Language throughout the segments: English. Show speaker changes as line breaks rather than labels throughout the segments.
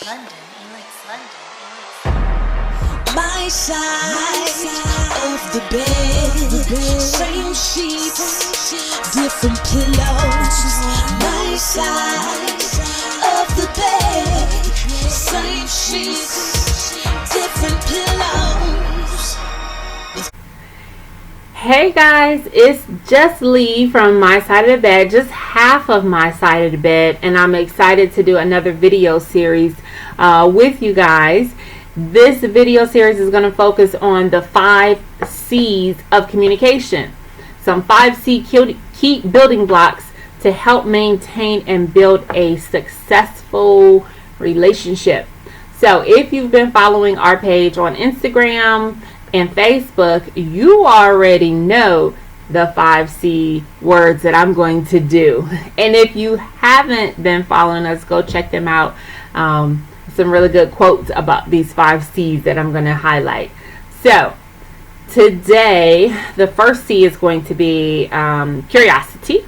London, Elix.
My side of the bed, same sheets, different pillows. My side of the bed, same sheets, different pillows.
Hey guys, it's just Lee from My Side of the Bed, just half of My Side of the Bed, and I'm excited to do another video series with you guys. This video series is going to focus on the 5 C's of communication. Some 5C key building blocks to help maintain and build a successful relationship. So if you've been following our page on Instagram and Facebook, you already know the 5C words that I'm going to do. And if you haven't been following us, go check them out. Some really good quotes about these 5 C's that I'm going to highlight. So today, the first C is going to be curiosity.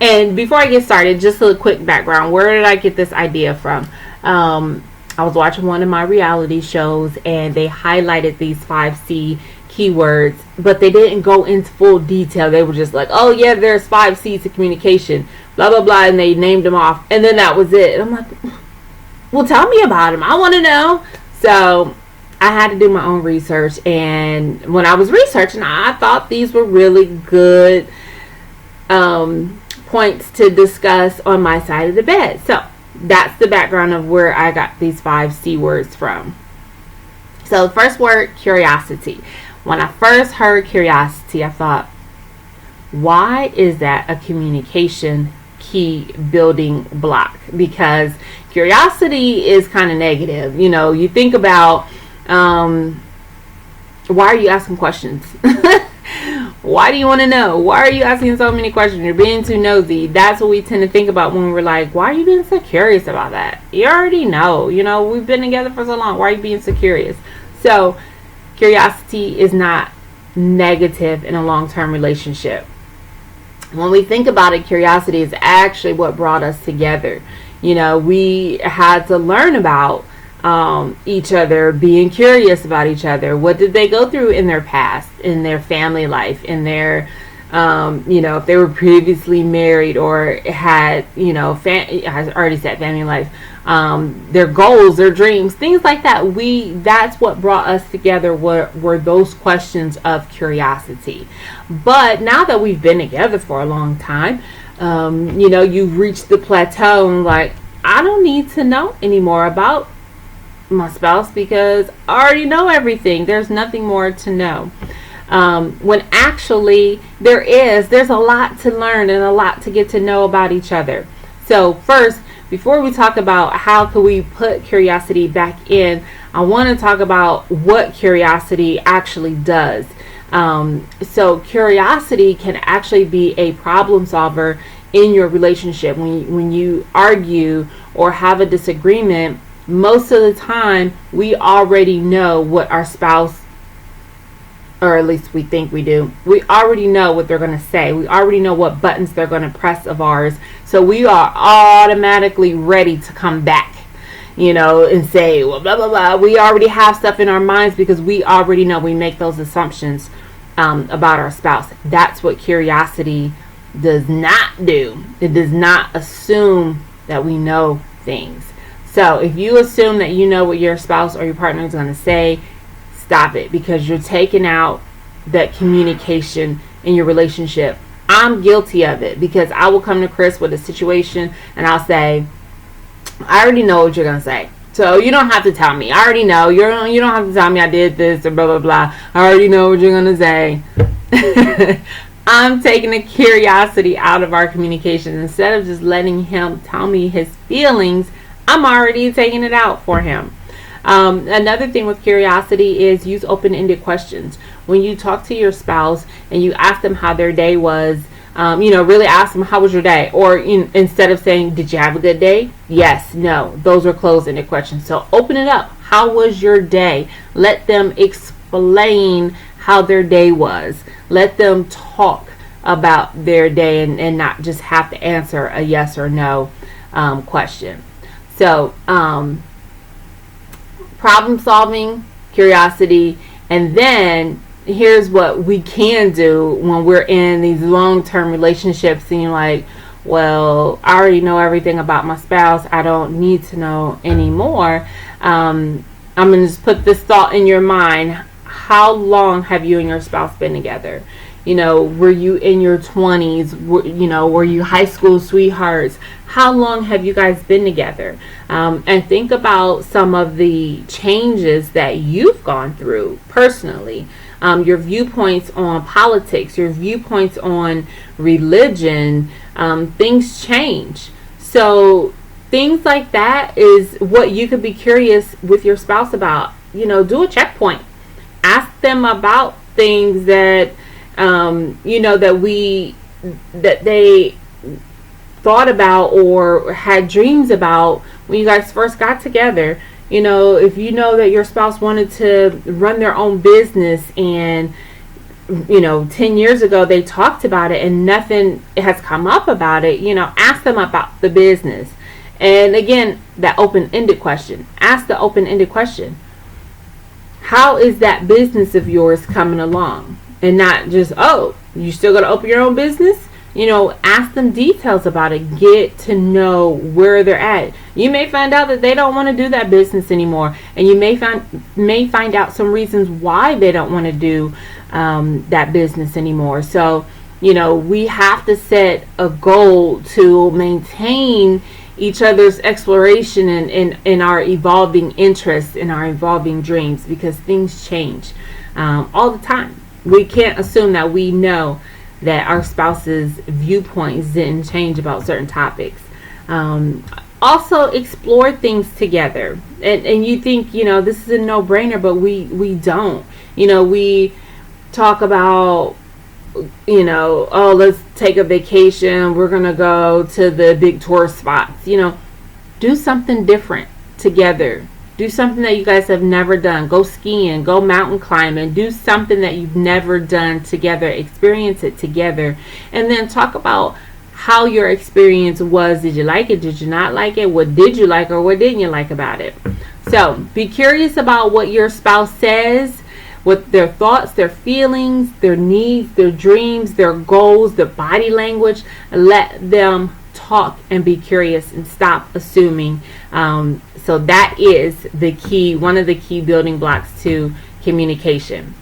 And before I get started, just a quick background. Where did I get this idea from? I was watching one of my reality shows and they highlighted these 5C keywords, but they didn't go into full detail. They were just like, oh yeah, there's 5 C's to communication, blah, blah, blah. And they named them off. And then that was it. And I'm like, well, tell me about them. I want to know. So I had to do my own research. And when I was researching, I thought these were really good points to discuss on my side of the bed. So that's the background of where I got these 5 C words from. So the first word, curiosity. When I first heard curiosity, I thought, why is that a communication key building block? Because curiosity is kind of negative. You know, you think about why are you asking questions? Why do you want to know? Why are you asking so many questions? You're being too nosy. That's what we tend to think about when we're like, why are you being so curious about that? You already know. You know, we've been together for so long. Why are you being so curious? So curiosity is not negative in a long-term relationship. When we think about it, curiosity is actually what brought us together. You know, we had to learn about each other, being curious about each other. What did they go through in their past, in their family life, in their, you know, if they were previously married or had, you know, I already said family life, their goals, their dreams, things like that. That's what brought us together were those questions of curiosity. But now that we've been together for a long time, you know, you've reached the plateau and like, I don't need to know anymore about my spouse because I already know everything. There's nothing more to know. When actually there's a lot to learn and a lot to get to know about each other. So first, before we talk about how can we put curiosity back in, I want to talk about what curiosity actually does. So curiosity can actually be a problem solver in your relationship. When you argue or have a disagreement, most of the time we already know what our spouse, or at least we think we do, we already know what they're going to say. We already know what buttons they're going to press of ours. So we are automatically ready to come back, you know, and say, well, blah, blah, blah. We already have stuff in our minds because we already know. We make those assumptions about our spouse. That's what curiosity does not do. It does not assume that we know things. So if you assume that you know what your spouse or your partner is going to say, stop it, because you're taking out that communication in your relationship. I'm guilty of it because I will come to Chris with a situation and I'll say, I already know what you're going to say. So you don't have to tell me. I already know. You don't have to tell me I did this or blah, blah, blah. I already know what you're going to say. I'm taking the curiosity out of our communication. Instead of just letting him tell me his feelings, I'm already taking it out for him. Another thing with curiosity is use open-ended questions. When you talk to your spouse and you ask them how their day was, you know, really ask them, how was your day? Or instead of saying, did you have a good day? Yes, no. Those are closed-ended questions. So open it up. How was your day? Let them explain how their day was. Let them talk about their day and not just have to answer a yes or no question. So problem solving, curiosity, and then here's what we can do when we're in these long-term relationships and you're like, well, I already know everything about my spouse, I don't need to know anymore. I'm going to just put this thought in your mind. How long have you and your spouse been together? You know, were you in your 20s? Were you high school sweethearts? How long have you guys been together? And think about some of the changes that you've gone through personally. Your viewpoints on politics, your viewpoints on religion, things change. So things like that is what you could be curious with your spouse about. You know, do a checkpoint. Ask them about things that that they thought about or had dreams about when you guys first got together. You know, if you know that your spouse wanted to run their own business and 10 years ago they talked about it and nothing has come up about it, ask them about the business. And again, that open-ended question. Ask the open-ended question. How is that business of yours coming along? And not just, oh, you still got to open your own business? Ask them details about it. Get to know where they're at. You may find out that they don't want to do that business anymore. And you may find out some reasons why they don't want to do that business anymore. So, we have to set a goal to maintain each other's exploration and our evolving interests and our evolving dreams, because things change all the time. We can't assume that we know that our spouse's viewpoints didn't change about certain topics. Also, explore things together. And you think, this is a no-brainer, but we don't. We talk about, oh, let's take a vacation. We're going to go to the big tourist spots. Do something different together. Do something that you guys have never done. Go skiing, go mountain climbing, do something that you've never done together. Experience it together. And then talk about how your experience was. Did you like it? Did you not like it? What did you like or what didn't you like about it? So be curious about what your spouse says, what their thoughts, their feelings, their needs, their dreams, their goals, their body language. Let them talk and be curious and stop assuming. So that is the key, one of the key building blocks to communication.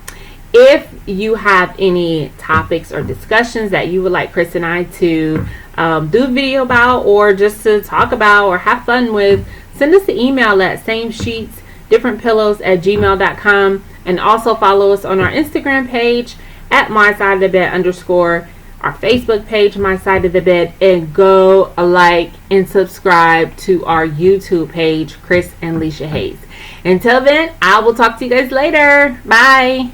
If you have any topics or discussions that you would like Chris and I to do a video about, or just to talk about or have fun with, send us an email at samesheetsdifferentpillows@gmail.com, and also follow us on our Instagram page at mysideofthebed_, our Facebook page, My Side of the Bed, and go like and subscribe to our YouTube page, Chris and Leisha Hayes. Until then, I will talk to you guys later. Bye.